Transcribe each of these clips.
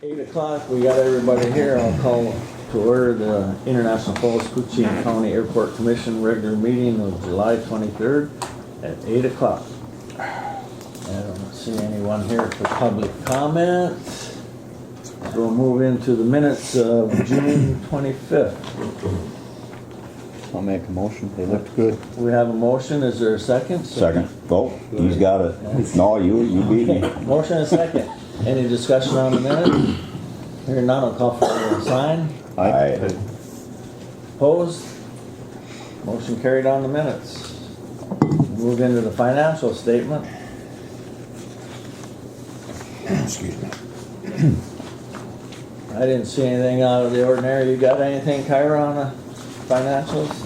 8 o'clock, we got everybody here. I'll call to order the International Falls Koochiching County Airport Commission regular meeting of July 23rd at 8 o'clock. I don't see anyone here for public comment. So we'll move into the minutes of June 25th. I'll make a motion. They looked good. We have a motion. Is there a second? Second. Oh, he's got it. No, you beat me. Motion and second. Any discussion on the minute? Hearing none, I'll call for a sign. Aye. Opposed? Motion carried on the minutes. Move into the financial statement. Excuse me. I didn't see anything out of the ordinary. You got anything, Kyra, on the financials?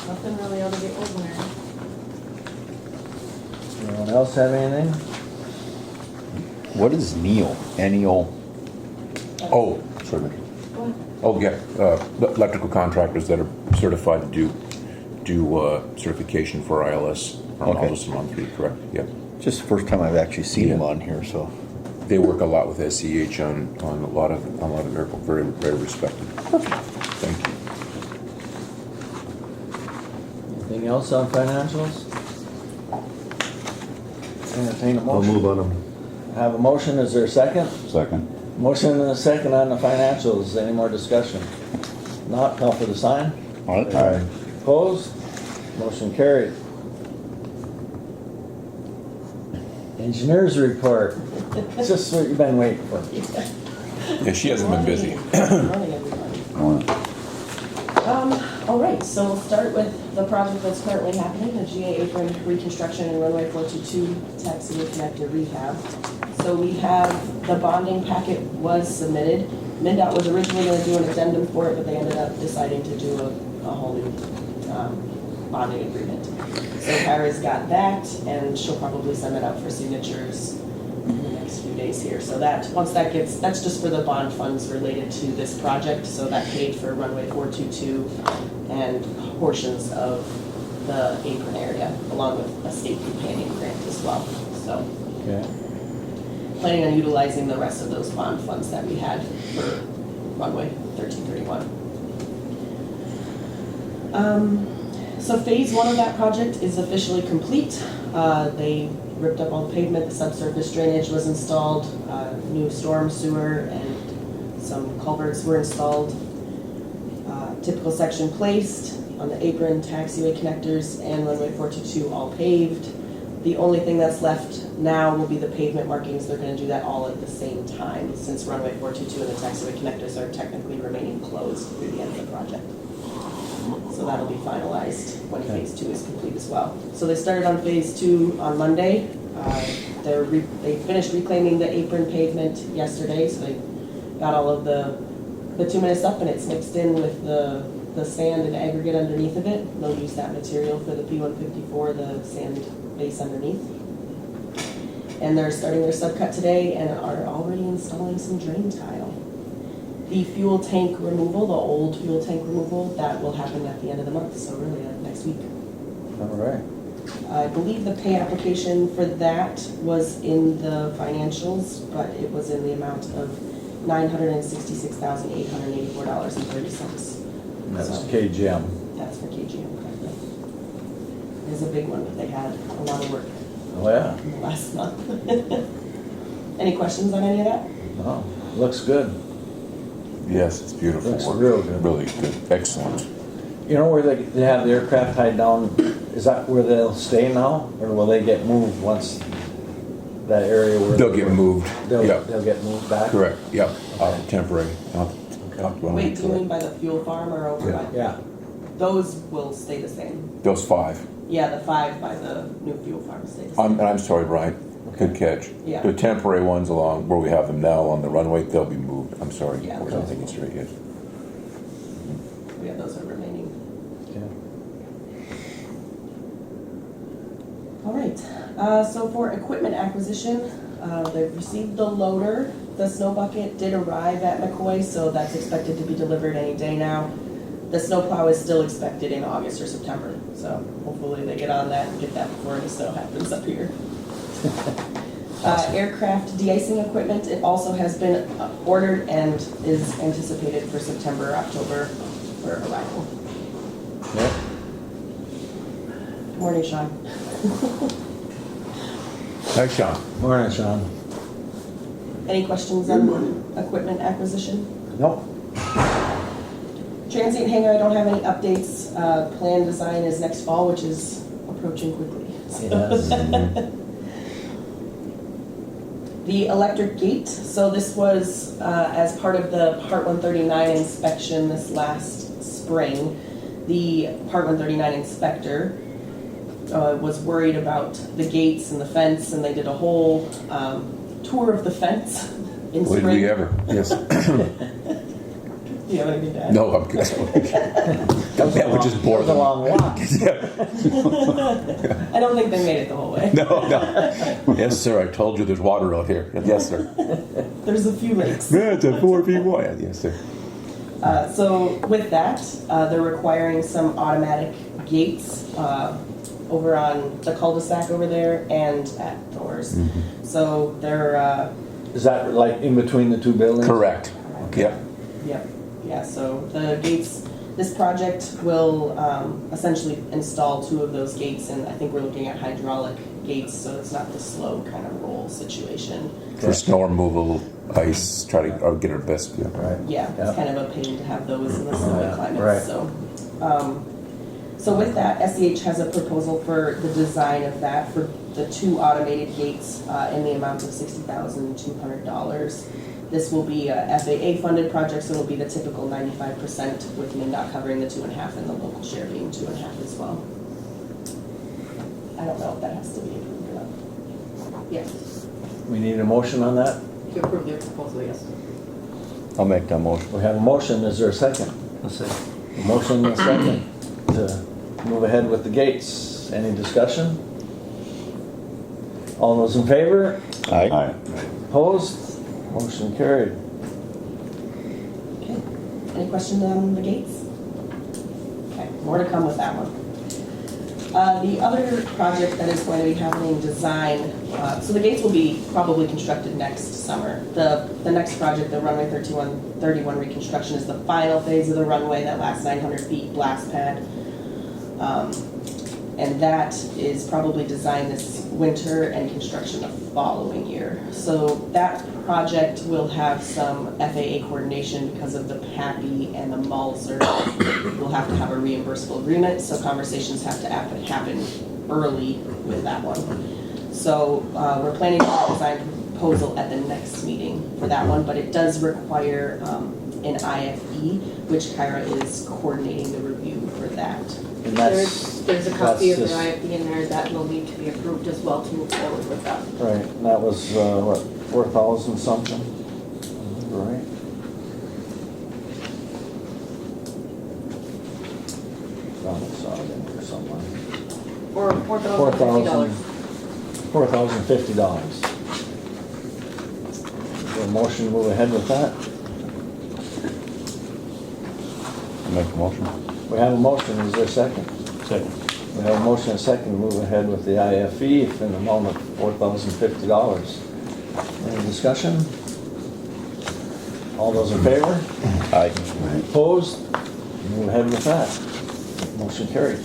Nothing really out of the ordinary. Anyone else have anything? What is NEO? NEO? Oh, sorry. Oh, yeah, the electrical contractors that are certified to do certification for ILS, Okay. Armaldos and Monthly, correct? Yeah. Just the first time I've actually seen them Yeah. on here, so. They work a lot with SCH on a lot of airport, very, very respected. Thank you. Anything else on financials? Entertain a I'll motion. move on them. Have a motion. Is there a second? Second. Motion and a second on the financials. Any more discussion? Not, call for the sign. Aye. Opposed? Motion carried. Engineers report. It's just what you've been waiting for. Yeah, she hasn't been busy. Morning, everybody. All right, so we'll start with the project that's currently happening, the GA apron reconstruction and runway 422 taxiway connector rehab. So we have, the bonding packet was submitted. MnDOT was originally going to do an addendum for it, but they ended up deciding to do a whole new bonding agreement. So Kyra's got that, and she'll probably send it out for signatures in the next few days here. So that, once that gets, that's just for the bond funds related to this project. So that paid for runway 422 and portions of the apron area, along with a state companion grant as well. So Okay. planning on utilizing the rest of those bond funds that we had for runway 1331. So phase one of that project is officially complete. They ripped up all the pavement, the subsurface drainage was installed, new storm sewer and some culverts were installed. Typical section placed on the apron, taxiway connectors, and runway 422 all paved. The only thing that's left now will be the pavement markings. They're going to do that all at the same time, since runway 422 and the taxiway connectors are technically remaining closed through the end of the project. So that'll be finalized when phase two is complete as well. So they started on phase two on Monday. They finished reclaiming the apron pavement yesterday, so they got all of the bituminous up and it's mixed in with the sand and aggregate underneath of it. They'll use that material for the P154, the sand base underneath. And they're starting their subcut today and are already installing some drain tile. The fuel tank removal, the old fuel tank removal, that will happen at the end of the month, so really next week. All right. I believe the pay application for that was in the financials, but it was in the amount of $966,884.30. That's So KGM. that's for KGM. It was a big one, but they had a lot of work Oh, yeah. last month. Any questions on any of that? Oh, looks good. Yes, it's beautiful. Looks work. real good. Really good. Excellent. You know where they have the aircraft tied down? Is that where they'll stay now? Or will they get moved once that area where They'll get moved. They'll Yeah, get moved back? correct. Yeah, temporary. Wait, do you mean by the fuel farm or over by? Yeah. Those will stay the same. Those 5. Yeah, the 5 by the new fuel farm stay the same. I'm sorry, Brian. Good catch. Yeah. The temporary ones along where we have them now on the runway, they'll be moved. I'm sorry. Yeah. I wasn't thinking straight yet. Yeah, those are remaining. Okay. All right, so for equipment acquisition, they've received the loader. The snow bucket did arrive at McCoy, so that's expected to be delivered any day now. The snowplow is still expected in August or September, so hopefully they get on that and get that before the snow happens up here. Aircraft de-icing equipment, it also has been ordered and is anticipated for September, October for arrival. Yep. Good morning, Sean. Hi, Sean. Morning, Sean. Any questions on equipment acquisition? Nope. Transient hangar, I don't have any updates. Plan design is next fall, which is approaching quickly. Yes. The electric gate, so this was as part of the Part 139 inspection this last spring. The Part 139 inspector was worried about the gates and the fence, and they did a whole tour of the fence in Would spring. we ever? Yes. Do you have anything to add? No, I'm good. That would just bore That was a them. long walk. I don't think they made it the whole way. No. Yes, sir, I told you there's water out here. Yes, sir. There's a few lakes. Yeah, it's a 4 feet wide. Yes, sir. So with that, they're requiring some automatic gates over on the cul-de-sac over there and at Thor's. So they're, Is that like in between the two buildings? Correct. Yep. yep, yeah, so the gates, this project will essentially install 2 of those gates, and I think we're looking at hydraulic gates, so it's not the slow kind of roll situation. For snow removal, ice, try to get our best. Yeah. Right. Yeah, Yep. it's kind of a pain to have those in the snowy Yeah, climates, right. so. So with that, SEH has a proposal for the design of that for the 2 automated gates in the amount of $60,200. This will be a FAA funded project, so it'll be the typical 95% with MnDOT covering the 2.5 and the local share being 2.5 as well. I don't know if that has to be approved or not. Yeah. We need a motion on that? To approve their proposal, yes. I'll make that motion. We have a motion, is there a second? A motion and a second to move ahead with the gates. Any discussion? All those in favor? Aye. Opposed? Motion carried. Okay. Any questions on the gates? Okay, more to come with that one. The other project that is going to be happening design, so the gates will be probably constructed next summer. The next project, the runway 31 reconstruction, is the final phase of the runway that lasts 900 feet blast pad. And that is probably designed this winter and construction the following year. So that project will have some FAA coordination because of the PAPI and the MALSR. We'll have to have a reimbursable agreement, so conversations have to happen early with that one. So we're planning to have a design proposal at the next meeting for that one, but it does require an IFE, which Kyra is coordinating the review for that. And that's, There's a copy of the that's IFB in there that will need to be approved as well to move forward with that. right, and that was, what, 4,000 something? Right? Thought I saw it in here somewhere. Or $4,050. $4,050. Is there a motion to move ahead with that? I'll make a motion. We have a motion, is there a second? Second. We have a motion and a second to move ahead with the IFE in the amount of $4,050. Any discussion? All those in favor? Aye. Opposed? Move ahead with that. Motion carried.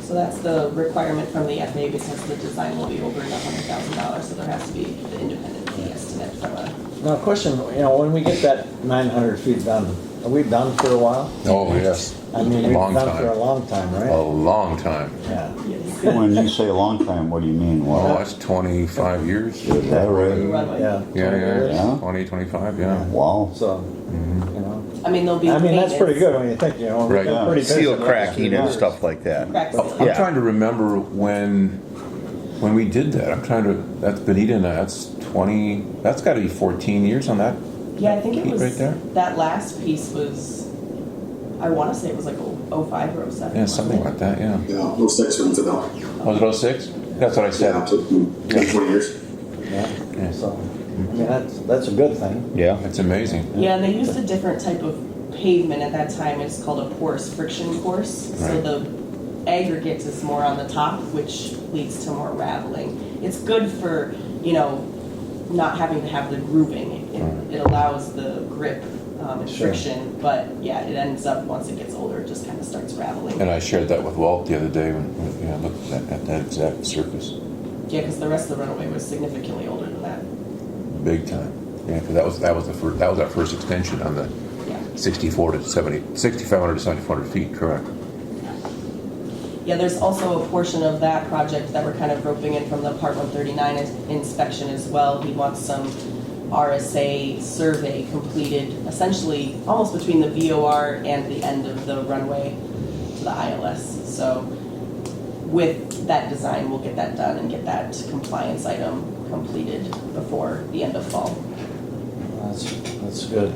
So that's the requirement from the FAA because the design will be over $100,000, so there has to be the independent fee estimate from a. Now, question, when we get that 900 feet done, are we done for a while? Oh, yes. I mean, we've Long done time. for a long time, A right? long time. Yeah. When you say a long time, what do you mean? Oh, Well, that's 25 years. is that right? Runway. Yeah. Yeah. 20, 25, yeah. Wow. So, I mean, there'll be. I mean, that's pretty maintenance. good when you think, we've Right. been pretty busy Seal the last cracking few and years. stuff like that. Crack seal. I'm Yeah. trying to remember when we did that. That's Benita and that's 20, that's got to be 14 years on that. Yeah, I think it Peak was, right there? that last piece was, I want to say it was like 05 or 07. Yeah, something like that, yeah. Yeah, 06 rings a bell. Was it 06? That's what I said. Yeah, took 20 years. Yeah, so, I mean, that's a good thing. Yeah. It's amazing. Yeah, and they used a different type of pavement at that time. It's called a porous friction course. So Right. the aggregate is more on the top, which leads to more raveling. It's good for, not having to have the grooving. It allows the grip and Sure. friction, but yeah, it ends up, once it gets older, it just kind of starts raveling. And I shared that with Walt the other day when I looked at that exact surface. Yeah, because the rest of the runway was significantly older than that. Big time. Yeah, because that was our first extension on the Yeah. 6,500 to 7,400 feet, correct? Yeah, there's also a portion of that project that we're kind of roping in from the Part 139 inspection as well. He wants some RSA survey completed, essentially almost between the VOR and the end of the runway to the ILS. So with that design, we'll get that done and get that compliance item completed before the end of fall. That's good.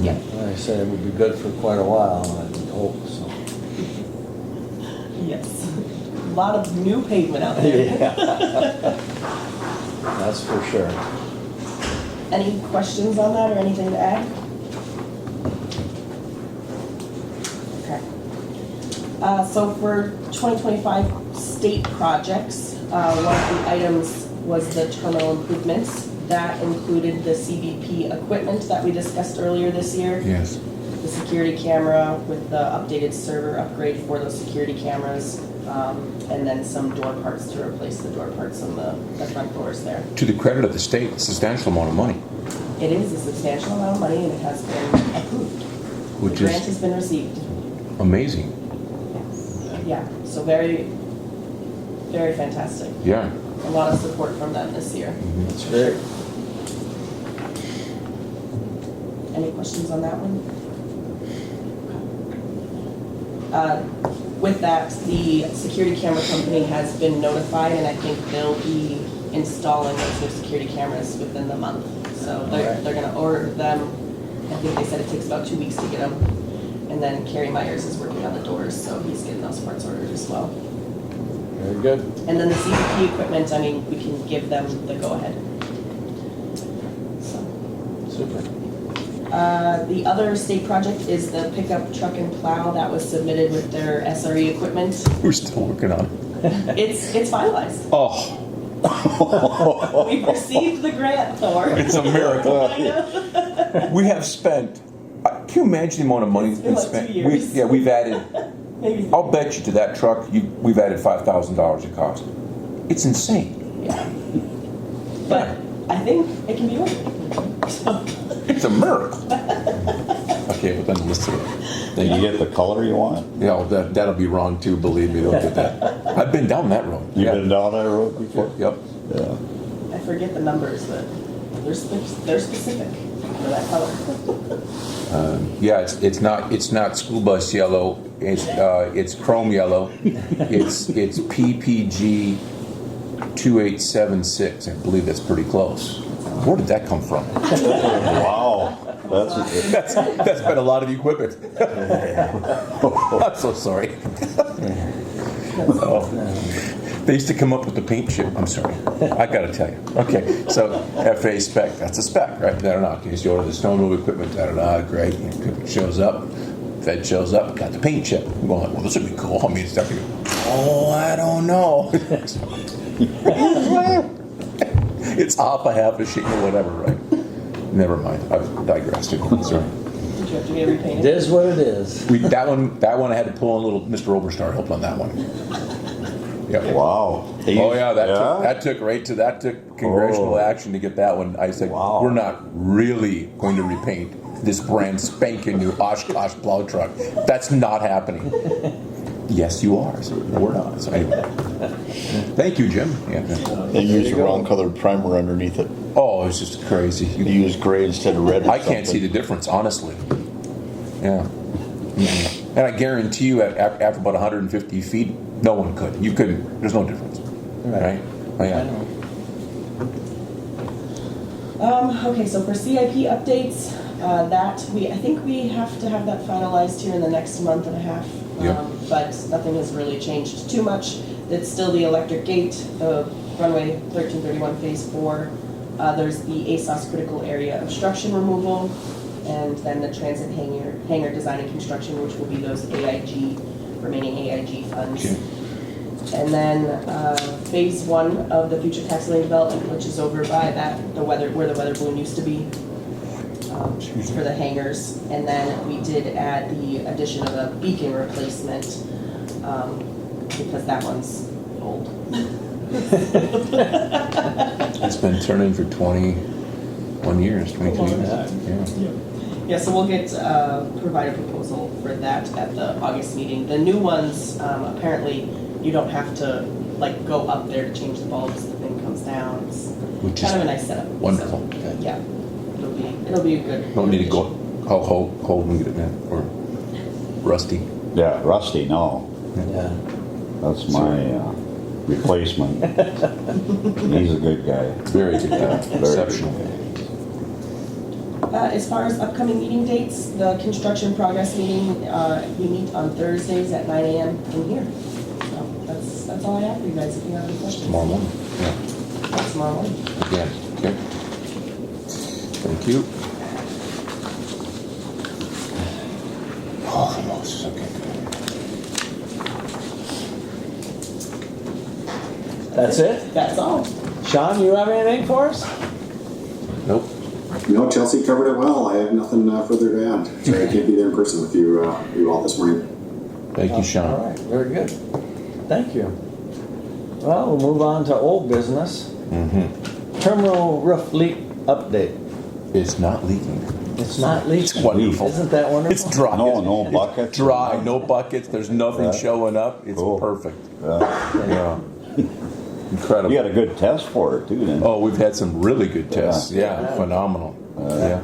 Yeah. Like I said, it would be good for quite a while, I hope, so. Yes. A lot of new pavement out there. That's for sure. Any questions on that or anything to add? Okay. So for 2025 state projects, one of the items was the terminal improvements. That included the CBP equipment that we discussed earlier this year. Yes. The security camera with the updated server upgrade for those security cameras, and then some door parts to replace the door parts on the front doors there. To the credit of the state, a substantial amount of money. It is a substantial amount of money and it has been approved. Which The is- grant has been received. Amazing. Yeah, so very, very fantastic. Yeah. A lot of support from them this year. That's great. Any questions on that one? With that, the security camera company has been notified, and I think they'll be installing those new security cameras within the month. So Alright. they're gonna order them. I think they said it takes about 2 weeks to get them. And then Kerry Myers is working on the doors, so he's getting those parts ordered as well. Very good. And then the CBP equipment, I mean, we can give them the go-ahead. So. Super. The other state project is the pickup truck and plow that was submitted with their SRE equipment. We're still working on it. It's finalized. Oh, We've received the grant, Thor. it's a miracle. I know. We have spent, can you imagine the amount of money It's been that's like spent? 2 years. We've added, Maybe. I'll bet you to that truck, we've added $5,000 of cost. It's insane. Yeah. But I think it can be ordered. So, It's a miracle. Okay, but then listen. Did you get the color you want? Yeah, well, that'll be wrong too, believe me, they'll get that. I've been down that road. You Yeah. been down that road before? Yep. Yeah. I forget the numbers, but they're specific for that color. Yeah, it's not school bus yellow. It's chrome yellow. It's PPG 2876. I believe that's pretty close. Where did that come from? Wow. That's been a lot of equipment. I'm so sorry. Oh. They used to come up with the paint chip. I'm sorry. I got to tell you. Okay, so FA spec. That's a spec, right? I don't know. In case you order the snow removal equipment, I don't know. Great. Equipment shows up. Fed shows up. Got the paint chip. I'm going, well, this would be cool. I mean, it's definitely. Oh, I don't know. It's off a half a sheet or whatever, right? Never mind. I've digressed. Sorry. Did you have to get It repainted? is what it is. That one I had to pull on a little Mr. Oberstar help on that one. Yep. Wow. Oh yeah, that took congressional action to get that one. I said, Wow. we're not really going to repaint this brand spanking new Oshkosh plow truck. That's not happening. Yes, you are. So we're not. So anyway, thank you, Jim. Yeah. They used the wrong colored primer underneath it. Oh, it's just crazy. They used gray instead of red. or I can't see the something. difference, honestly. Yeah. And I guarantee you, after about 150 feet, no one could. You couldn't. There's no difference. Right? Oh, yeah. Okay, so for CIP updates, I think we have to have that finalized here in the next month and a half. Yep. But nothing has really changed too much. It's still the electric gate, the runway 1331 phase 4. There's the ASOS critical area obstruction removal, and then the transit hangar design and construction, which will be those remaining AIG funds. Okay. And then phase 1 of the future tax lane development, which is over by where the weather balloon used to be, for the hangars. And then we did add the addition of a beacon replacement, because that one's old. It's been turning for 21 years, 22 years. Yeah. Yeah, so we'll provide a proposal for that at the August meeting. The new ones, apparently, you don't have to go up there to change the bulbs. The thing comes down. It's Which kind is of a nice setup. wonderful. So, yeah, it'll be a good. Don't need to go, how cold we get it now, or rusty. Yeah, Rusty, no. Yeah. That's my replacement. He's a good guy. Very good guy, Very exceptional. good guy. As far as upcoming meeting dates, the construction progress meeting, we meet on Thursdays at 9 a.m. in here. So that's all I have for you guys. If you have any questions. Tomorrow morning. Yeah. That's tomorrow morning. Again. Okay. Thank you. Oh, Moses. Okay. That's it? That's all. Sean, you have anything for us? Nope. No, Chelsea covered it well. I have nothing further to add. Sorry I can't be there in person with you all this morning. Thank you, Sean. All right, very good. Thank you. Well, we'll move on to old business. Terminal roof leak update. It's not leaking. It's not leaking. It's wonderful. Isn't that wonderful? It's dry. No It's buckets. dry. No buckets. There's nothing Yeah. showing up. It's Cool. perfect. Yeah. Yeah. Incredible. You got a good test for it too, then. Oh, we've had some really good tests. Yeah, Yeah. phenomenal. Yeah.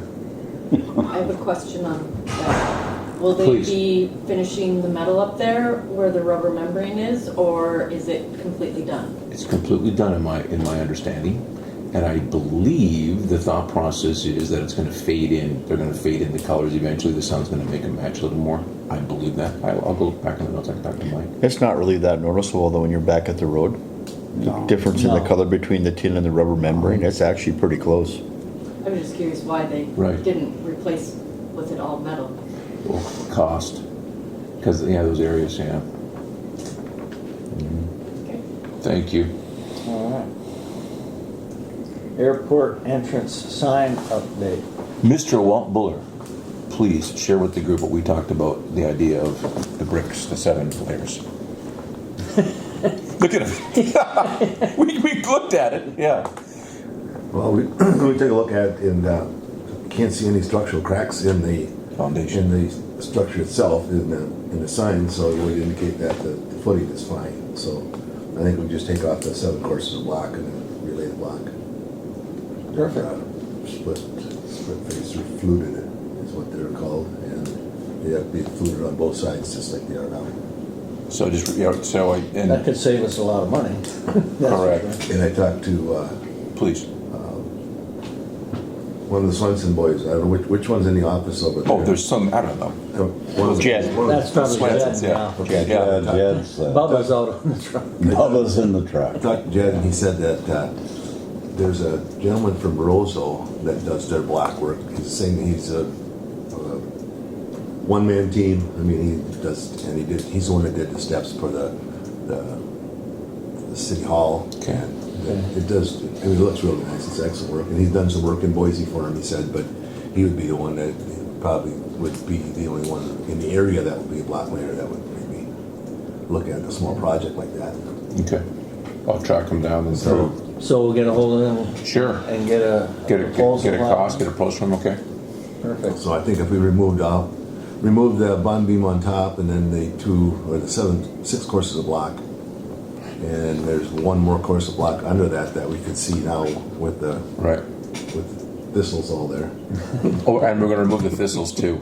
I have a question on that. Will they Please. be finishing the metal up there where the rubber membrane is, or is it completely done? It's completely done in my understanding, and I believe the thought process is that it's going to fade in. They're going to fade in the colors eventually. The sun's going to make them match a little more. I believe that. I'll go back in the notes. I can talk to Mike. It's not really that noticeable though when you're back at the road. The difference in the No. color between the tin and the rubber membrane, it's actually pretty close. I was just curious why they Right. didn't replace with it all metal. Oh, cost, because those areas. Yeah. Okay. Thank you. All right. Airport entrance sign update. Mr. Walt Buller, please share with the group what we talked about, the idea of the bricks, the 7 layers. Look at him. we looked at it, yeah. Well, we take a look at it and can't see any structural cracks in the Foundation. in the structure itself in the sign, so it would indicate that the footing is fine. So I think we just take off the 7 courses of block and then relay the block. Perfect. Split face or fluted is what they're called, and they have to be fluted on both sides just like they are now. So just That could save us a lot of money. That's Correct. for sure. And I talked to please. one of the Swenson boys. I don't know which one's in the office over there. Oh, there's some. I don't know. One of the- Jed. one of the- That's probably Swenson's, Jed now. yeah. Yeah. Jed's, Bubba's out on the truck. Bubba's in the I truck. talked to Jed and he said that there's a gentleman from Roseau that does their block work. He's saying he's a one-man team. I mean, he does, and he's the one that did the steps for the city hall. Okay. And it does. I mean, it looks really nice. It's excellent work, and he's done some work in Boise for him. He said, but he would be the one that probably would be the only one in the area that would be a block layer that would maybe look at a small project like that. Okay. I'll track them down and So So we'll get a hold of them sure. and get a Get proposal. a cost, get a post from. Okay. Perfect. So I think if we remove the bond beam on top and then the 6 courses of block, and there's one more course of block under that we could see now with Right. thistles all there. Oh, and we're going to remove the thistles too.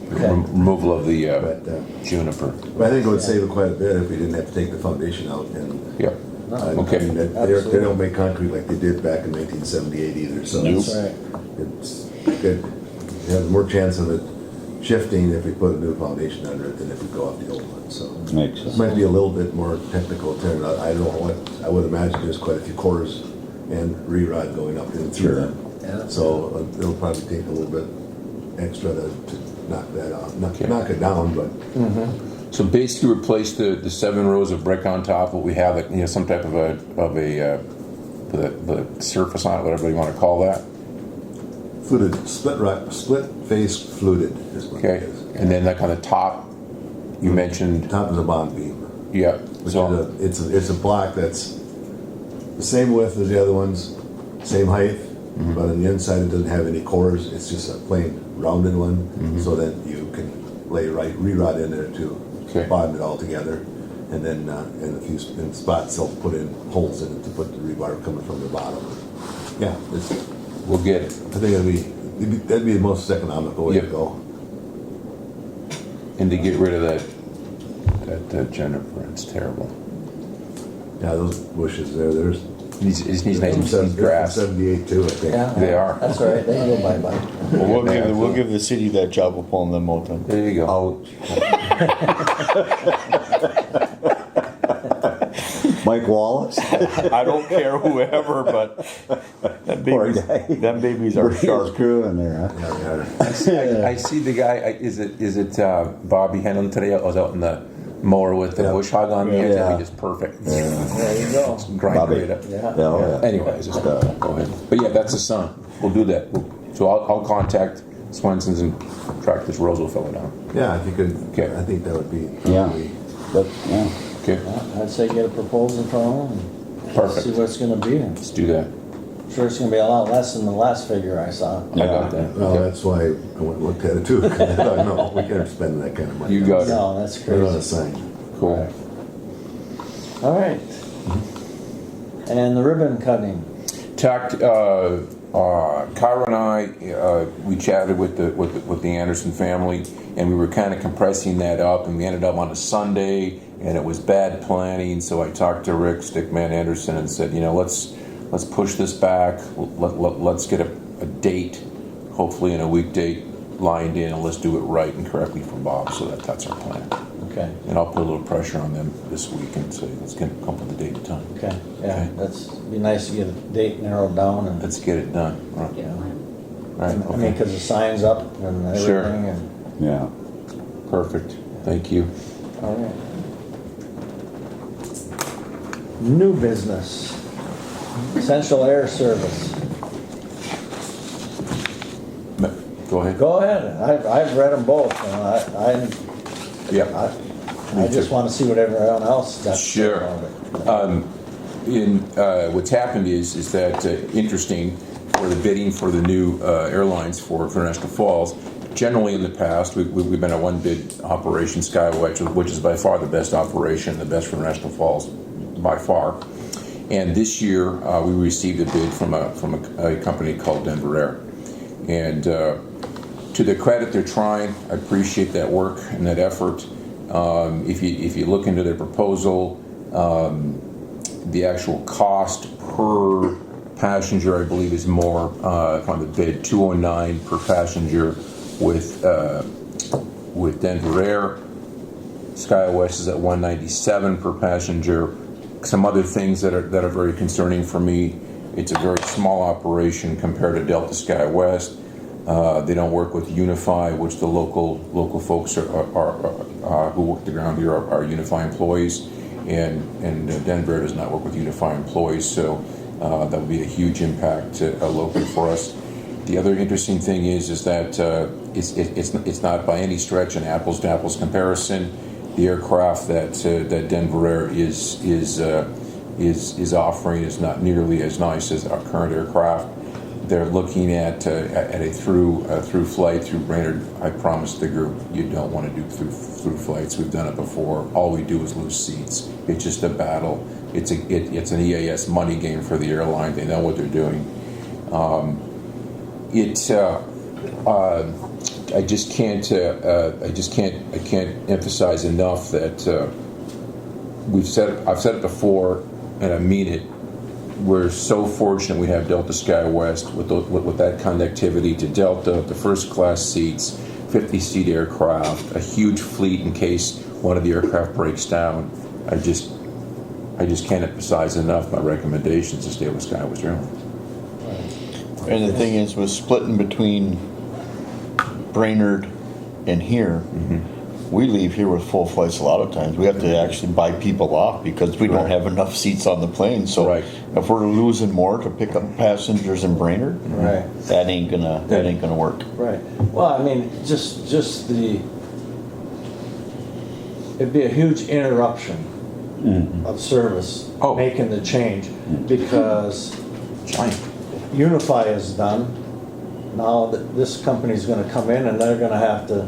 Removal of the But, juniper. but I think it would save it quite a bit if we didn't have to take the foundation out. And Yeah. Okay. I mean, they don't make concrete like they did back in 1978 either. So That's right. it's good. You have more chance of it shifting if we put a new foundation under it than if we go off the old one. So Makes it sense. might be a little bit more technical turn. I don't know what, I would imagine there's quite a few cores and re-rod going up in through Sure. them. Yeah. So it'll probably take a little bit extra to knock that off, Okay. knock it down, but So basically replace the 7 rows of brick on top, what we have, like, some type of a the surface on it, whatever you want to call that. fluted, split face fluted is what Okay. it is. And then like on the top, you mentioned, Top is a bond beam. yeah. Which So it's a block that's the same width as the other ones, same height, but on the inside it doesn't have any cores. It's just a plain rounded one, so that you can lay re-rod in there to Okay. bond it all together, and then in a few spots they'll put in holes in it to put the rebar coming from the bottom. Yeah, we'll get it. I think that'd be the most economical way to Yep. go. And to get rid of that Jennifer, it's terrible. Yeah, those bushes there, there's It needs nice deep grass. 78 too, I think. Yeah. They are. That's all right, they can go bye-bye. Well, we'll give the city that job of pulling them out then. There you go. Mike Wallace? I don't care whoever, but Poor guy. them babies are His sharp. crew in there, huh? Yeah, I see the guy. Is it Bobby Henlon today? I was out in the mower with the Yeah. bush hog on the edge. Yeah. I mean, just perfect. There you go. Grind Bobby. right up. Yeah. Yeah, oh, yeah. Anyways, just go ahead. But yeah, that's the son. We'll do that. So I'll contact Swenson's and track this Roseville fellow down. Yeah, if you could, Okay. I think that would be. Yeah. But, yeah. Okay, Yeah, I'd say get a proposal from them and Perfect. see what it's gonna be. I'm let's do that. sure it's gonna be a lot less than the last figure I saw. I got that. Well, Okay. that's why I went and looked at it too, because I thought, no, we can't spend that kind of money. You got it. No, that's Put it on a crazy. sign. Cool. All right. And the ribbon cutting. Talked. Kyra and I, we chatted with the Anderson family, and we were kind of compressing that up, and we ended up on a Sunday, and it was bad planning. So I talked to Rick Stickman Anderson and said, let's push this back. Let's get a date, hopefully in a weekday lined in, and let's do it right and correctly for Bob. So that's our plan. Okay, And I'll put a little pressure on them this week and say, let's come up with a date and time. okay, yeah, Okay. that's, be nice to get a date narrowed down and, Let's get it done. Right. you know, Right. I mean, Okay. cause the sign's up and Sure. everything and, Yeah. Perfect. Thank you. all right. New business, essential air service. Go ahead. Go ahead, I've read them both, and Yeah. I just wanna see what everyone else got to say Sure. about it. What's happened is that interesting for the bidding for the new airlines for National Falls. Generally, in the past, we've been a one bid operation, Skywatch, which is by far the best operation, the best for National Falls by far. And this year, we received a bid from a company called Denver Air. And to their credit, they're trying. I appreciate that work and that effort. If you look into their proposal, the actual cost per passenger, I believe, is more on the bid, $209 per passenger with Denver Air. SkyWest is at $197 per passenger. Some other things that are very concerning for me. It's a very small operation compared to Delta SkyWest. They don't work with Unify, which the local folks are who work the ground here are Unify employees, and Denver does not work with Unify employees, so that would be a huge impact locally for us. The other interesting thing is that it's not by any stretch an apples to apples comparison. The aircraft that Denver Air is offering is not nearly as nice as our current aircraft. They're looking at a through flight through Brainerd. I promised the group you don't want to do through flights. We've done it before. All we do is lose seats. It's just a battle. It's an EAS money game for the airline. They know what they're doing. I can't emphasize enough that I've said it before, and I mean it. We're so fortunate we have Delta SkyWest with that connectivity to Delta, the first class seats, 50-seat aircraft, a huge fleet in case one of the aircraft breaks down. I just can't emphasize enough my recommendations to stay with SkyWest Airlines. And the thing is, with splitting between Brainerd and here, we leave here with full flights a lot of times. We have to actually buy people off because we don't have enough seats on the plane. So Right. if we're losing more to pick up passengers in Brainerd, Right. that ain't gonna work. Right. Well, I mean, just it'd be a huge interruption of service Oh. making the change because Giant. Unify is done. Now this company's gonna come in and they're gonna have to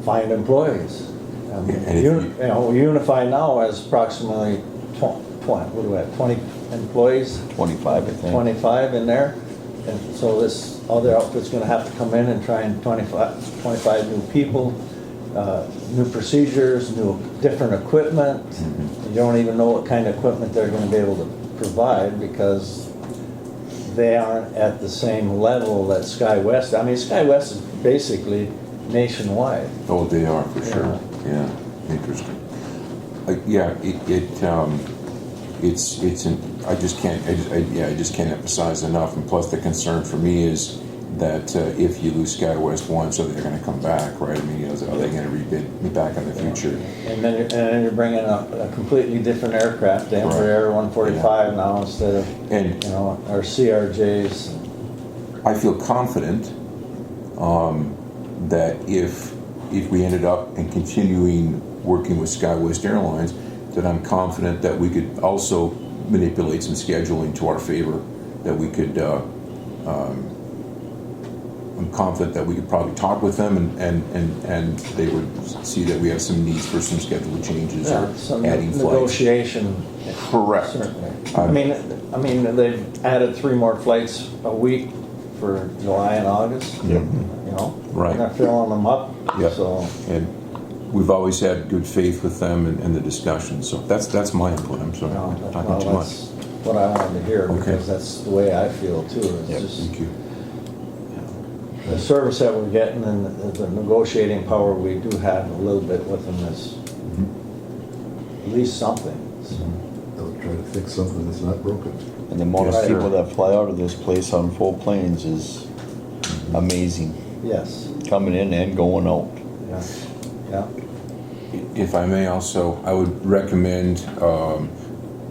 find employees. And if you- Unify now has approximately 20 employees, 25, I think. 25 in there. And so this other outfit's gonna have to come in and try and 25 new people, new procedures, different equipment. You don't even know what kind of equipment they're gonna be able to provide because they aren't at the same level that SkyWest. I mean, SkyWest is basically nationwide. Oh, they are for sure. Yeah, interesting. Yeah, I just can't emphasize enough. And plus, the concern for me is that if you lose SkyWest once, are they going to come back, right? I mean, are they going to rebid me back in the future? And then you're bringing a completely different aircraft, the Embraer 145 now instead of And our CRJs. I feel confident that if we ended up and continuing working with SkyWest Airlines, that I'm confident that we could also manipulate some scheduling to our favor, that we could I'm confident that we could probably talk with them and they would see that we have some needs for some schedule changes or Some adding flights. negotiation. Correct. Certainly. I mean, they've added 3 more flights a week for July and August. Yep. You know, Right. they're filling them up. Yep. So And we've always had good faith with them and the discussions. So that's my input. I'm sorry, I'm talking too much. that's what I wanted to hear because that's the way I feel too. It's just Thank you. the service that we're getting and the negotiating power we do have a little bit with them is at least something. So, They'll try to fix something that's not broken. And the amount Yes, of sir. people that fly out of this place on full planes is amazing. yes, Coming in and going out. yeah, yeah. If I may also, I would recommend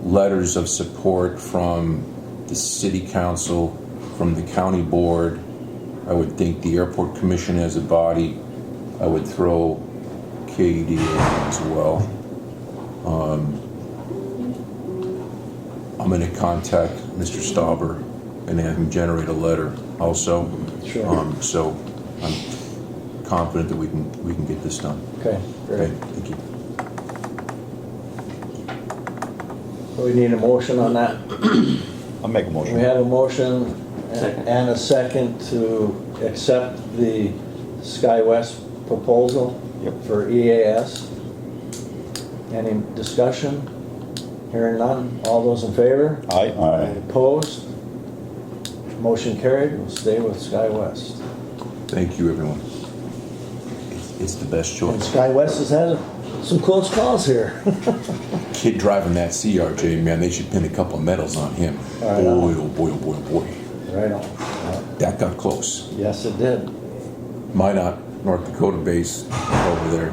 letters of support from the city council, from the county board. I would think the airport commission as a body. I would throw KEDA in as well. I'm going to contact Mr. Stauber and have him generate a letter also. Sure. So I'm confident that we can get this done. Okay, Okay, great. thank you. So we need a motion on that. I'll make a motion. We have a motion and a second to accept the SkyWest proposal for EAS. Any discussion? Hearing none. All those in favor? Aye. Aye. Opposed? Motion carried. We'll stay with SkyWest. Thank you, everyone. It's the best And choice. SkyWest has had some close calls here. Kid driving that CRJ, man, they should pin a couple of medals on him. I Boy, know. oh boy, oh boy, oh boy. Right on. Yeah. That got close. Yes, it did. Minot, North Dakota base over there.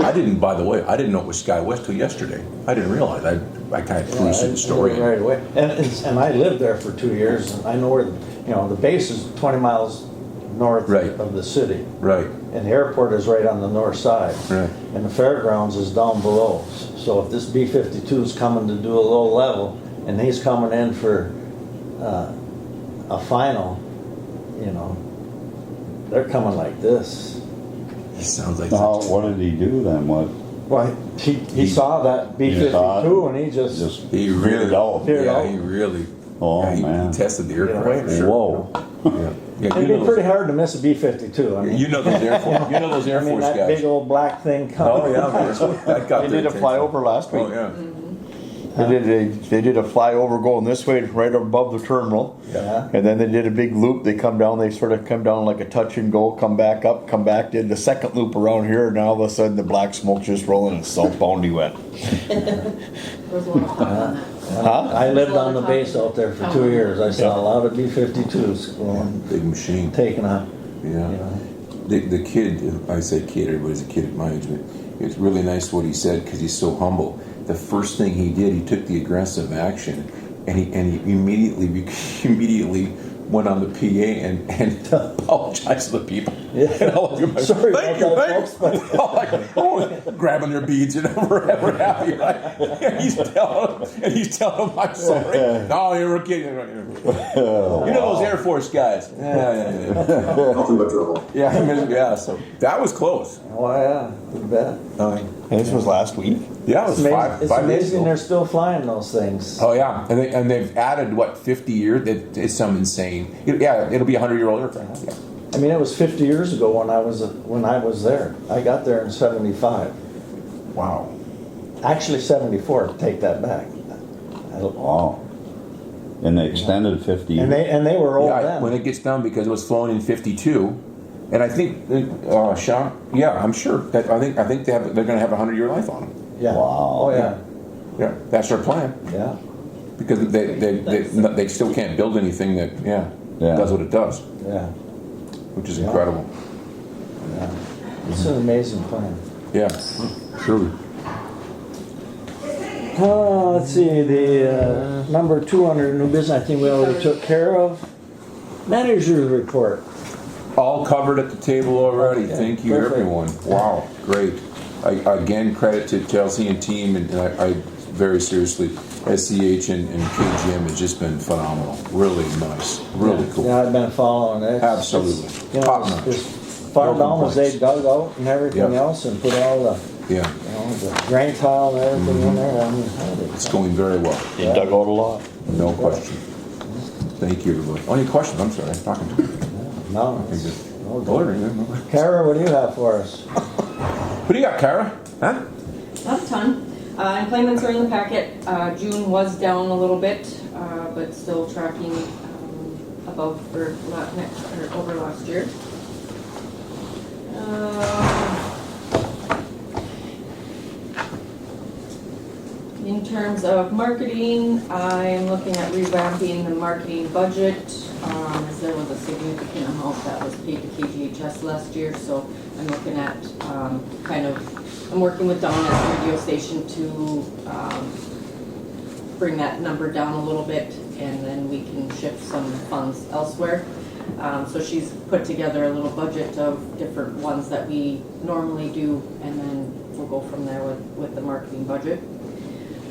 I didn't, by the way, I didn't know it was SkyWest till yesterday. I didn't realize. I kind of cruised through the story. Right away. And I lived there for 2 years, and I know where, the base is 20 miles north Right. of the city. Right, And the airport is right on the north side. right. And the fairgrounds is down below. So if this B-52 is coming to do a low level, and he's coming in for a final, they're coming like this. It sounds like Now, what did he do then? What? Well, he saw that B-52 and he just he really, out. Veered out. he really. Oh, yeah, he man. tested the Get away aircraft. from it. Whoa. Yeah, it'd be pretty hard to miss a B-52. I mean, You know those Air Force. You know those Air I mean, Force that guys. big old black thing coming. Oh yeah, that got They their did a attention. flyover last week. Oh yeah. They did a flyover going this way, right above the terminal. Yeah. And then they did a big loop. They come down. They sort of come down like a touch and go. Come back up. Come back. Did the second loop around here. And all of a sudden, the black smoke just rolling and southbound he went. There was a lot of talk on that. Huh? I lived on the base out there for 2 years. I saw a lot of B-52s going, Big machine. taking a, Yeah. the kid, I say kid, everybody's a kid at my age, but it's really nice what he said because he's so humble. The first thing he did, he took the aggressive action, and he immediately went on the PA and apologized to the people. Yeah. And all of them, Sorry thank about you, that, thank you. All like, grabbing their beads, we're happy, right? And he's telling them, I'm sorry. No, you were kidding. You know those Air Force guys. Yeah. Nothing but trouble. Yeah, so that was close. Oh, yeah, you bet. And this was last week? Yeah, it was five It's days amazing ago. they're still flying those things. Oh yeah, and they've added what 50 years? It's some insane. It'll be a 100-year-old aircraft. Yeah. I mean, it was 50 years ago when I was there. I got there in 75. Wow. Actually 74, take that back. Wow. And they extended 50 And years. they were old Yeah, then. when it gets done because it was flown in 52, and I think Sean. Yeah, I'm sure that I think they're going to have a 100-year life on them. Yeah. Wow. Oh yeah. Yeah, that's their plan Yeah. because they still can't build anything that Yeah. does what it does, Yeah. which is Yeah. incredible. Yeah. It's an amazing plan. Yeah, truly. Let's see, the number 2 under new business, I think we already took care of. Manager's report. All covered at the table already. Okay, Thank you, perfect. everyone. Wow, great. Again, credit to Chelsea and team, and I very seriously, SCH and KGM has just been phenomenal. Really nice. Really cool. Yeah, I've been following it. Absolutely. You know, Top notch. as far No down as they complaints. dug out and everything Yep. else and put all the, Yeah, the drain tile and everything in there, I mean, it's going very well. You dug out a lot. No question. Thank you, everybody. Any questions? I'm sorry, I'm talking to you. no. Okay, good. Oh, Lord, good. yeah. Kara, what do you have for us? What do you got, Kara? Huh? Not a ton. Employments are in the packet. June was down a little bit, but still tracking above or over last year. In terms of marketing, I'm looking at revamping the marketing budget, as there was a significant amount that was paid to KGHS last year, so I'm looking at I'm working with Dawn at the radio station to bring that number down a little bit, and then we can shift some funds elsewhere. So she's put together a little budget of different ones that we normally do, and then we'll go from there with the marketing budget.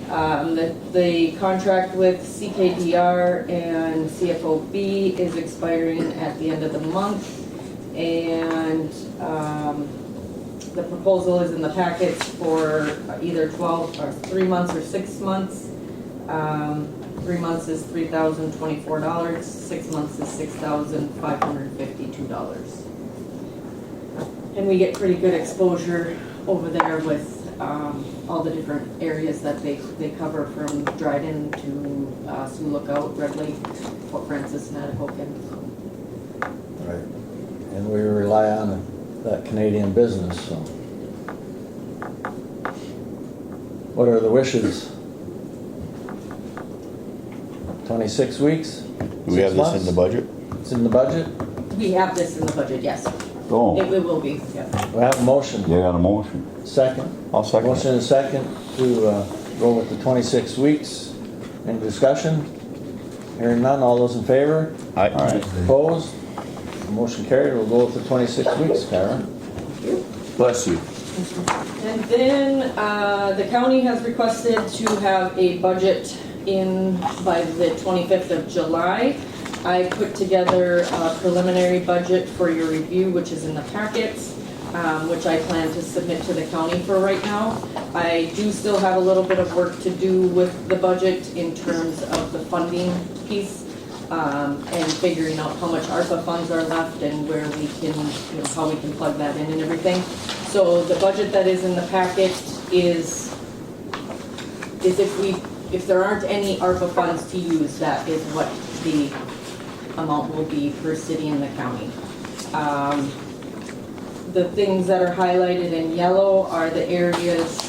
The contract with CKDR and CFOB is expiring at the end of the month, and the proposal is in the packets for either 12 or 3 months or 6 months. 3 months is $3,024. 6 months is $6,552. And we get pretty good exposure over there with all the different areas that they cover, from Dryden to Sioux Lookout, Red Lake, Fort Francis, Natticoken. Right. And we rely on that Canadian business, so. What are the wishes? 26 weeks? Do we have this in the budget? It's in the budget? We have this in the budget, yes. Oh, It will be, yeah. We have a motion. you got a motion. Second. I'll second it. Motion and a second to go with the 26 weeks. Any discussion? Hearing none, all those in favor? Aye. Opposed? Motion carried, we'll go with the 26 weeks, Karen. Bless you. And then the county has requested to have a budget in by the 25th of July. I put together a preliminary budget for your review, which is in the packets, which I plan to submit to the county for right now. I do still have a little bit of work to do with the budget in terms of the funding piece, and figuring out how much ARPA funds are left and where we can, how we can plug that in and everything. So the budget that is in the packet is if there aren't any ARPA funds to use, that is what the amount will be per city in the county. The things that are highlighted in yellow are the areas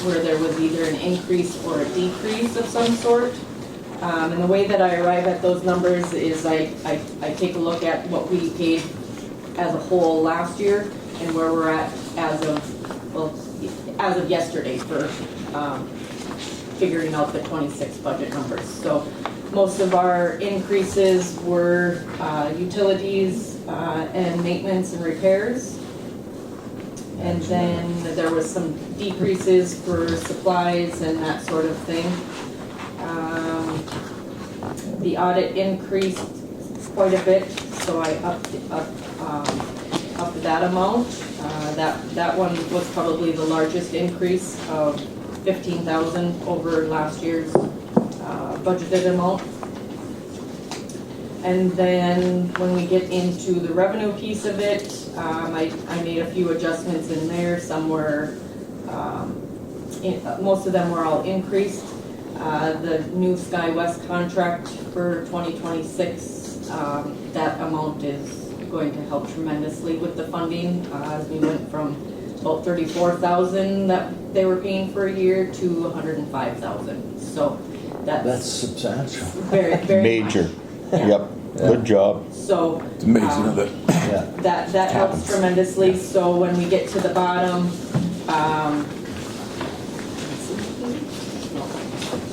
where there was either an increase or a decrease of some sort. And the way that I arrive at those numbers is I take a look at what we paid as a whole last year and where we're at as of yesterday for figuring out the 26 budget numbers. So most of our increases were utilities and maintenance and repairs. And then there was some decreases for supplies and that sort of thing. The audit increased quite a bit, so I upped that amount. That one was probably the largest increase of 15,000 over last year's budgeted amount. And then when we get into the revenue piece of it, I made a few adjustments in there. Some were, most of them were all increased. The new Sky West contract for 2026, that amount is going to help tremendously with the funding, as we went from about 34,000 that they were paying for a year to 105,000. So That's substantial. very, very Major. much. Yeah. Yep, good job. So It's amazing that Yeah. that helps happens. tremendously. So when we get to the bottom,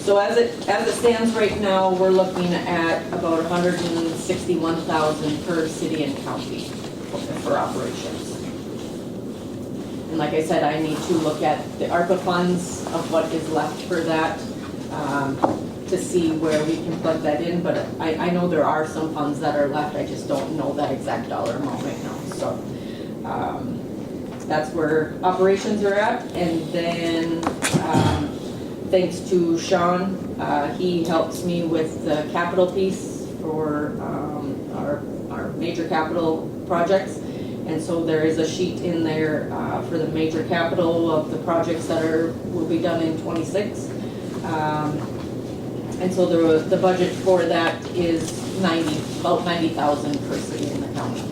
so as it stands right now, we're looking at about 161,000 per city and county for operations. And like I said, I need to look at the ARPA funds of what is left for that, to see where we can plug that in, but I know there are some funds that are left, I just don't know that exact dollar amount right now, so. That's where operations are at, and then, thanks to Sean, he helps me with the capital piece for, our major capital projects. And so there is a sheet in there, for the major capital of the projects that will be done in 26. And so the budget for that is about 90,000 per city in the county.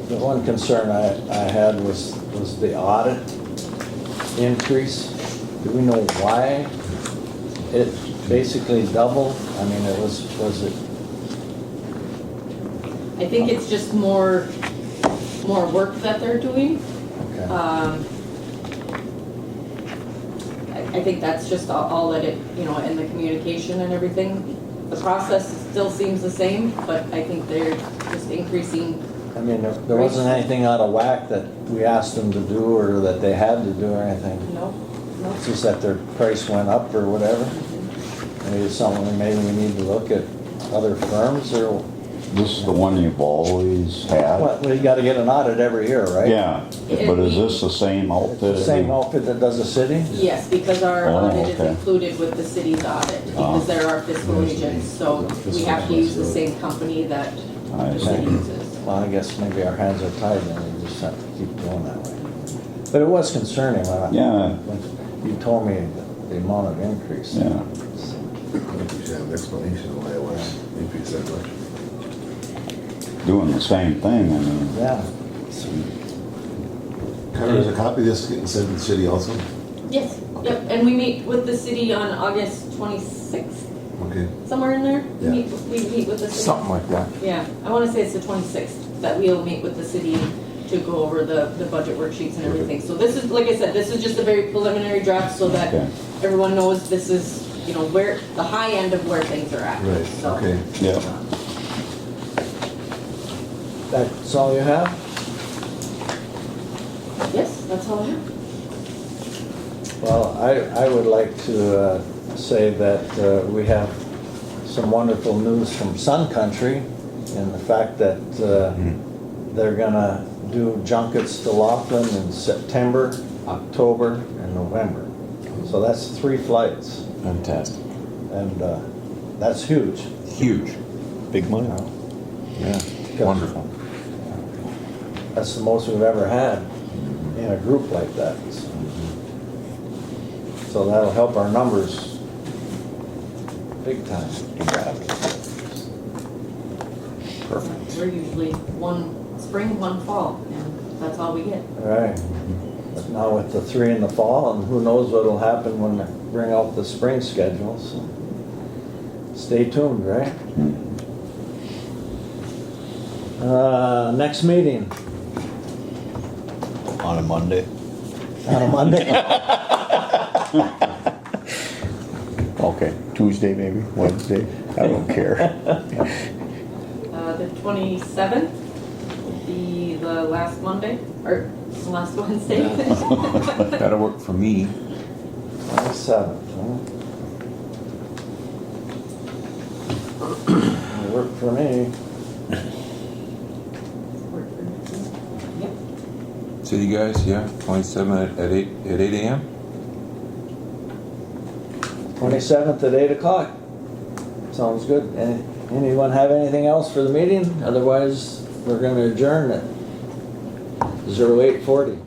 The one concern I had was the audit increase. Do we know why it basically doubled? I mean, was it? I think it's just more work that they're doing. Okay. I think that's just all that it, and the communication and everything. The process still seems the same, but I think they're just increasing. I mean, there wasn't anything out of whack that we asked them to do or that they had to do or anything. No. It's just that their price went up or whatever. Maybe it's something maybe we need to look at other firms or. This is the one you've always had? Well, you gotta get an audit every year, right? Yeah, but is this the same outfit? The same outfit that does the city? Yes, because our Oh, audit is okay. included with the city's audit, because they're our fiscal agents, so we have to use the same company that I the city see. uses. Well, I guess maybe our hands are tied and we just have to keep going that way. But it was concerning Yeah. when you told me the amount of increase. Yeah. I think we should have an explanation why it was increased that much. Doing the same thing, I mean. Yeah. Carter, is a copy of this getting sent to the city also? Yes, yep, and we meet with the city on August 26th, Okay. somewhere in there. Yeah. We meet with the city. something like that. Yeah, I want to say it's the 26th that we'll meet with the city to go over the budget worksheets and everything. So this is, like I said, this is just a very preliminary draft so that Okay. everyone knows this is, where, the high end of where things are at. Right, So, okay. Yeah. That's all you have? Yes, that's all I have. Well, I would like to say that we have some wonderful news from Sun Country in the fact that they're gonna do junkets to Laughlin in September, October, and November. So that's 3 flights, Fantastic. and that's huge. Huge. Big money. Yeah. Wonderful. That's the most we've ever had in a group like that. So that'll help our numbers big time. Perfect. We're usually one spring, one fall, and that's all we get. All right. But now with the 3 in the fall, and who knows what'll happen when they bring out the spring schedule, so stay tuned, right? Next meeting On a Monday. on a Monday. Okay, Tuesday maybe, Wednesday, I don't care. The 27th would be the last Monday, or the last Wednesday. That'll work for me. 27th, huh? It'll work for me. Yep. So you guys, yeah, 27 at 8 a.m. 27th at 8 o'clock. Sounds good. Anyone have anything else for the meeting? Otherwise, we're gonna adjourn at 08:40.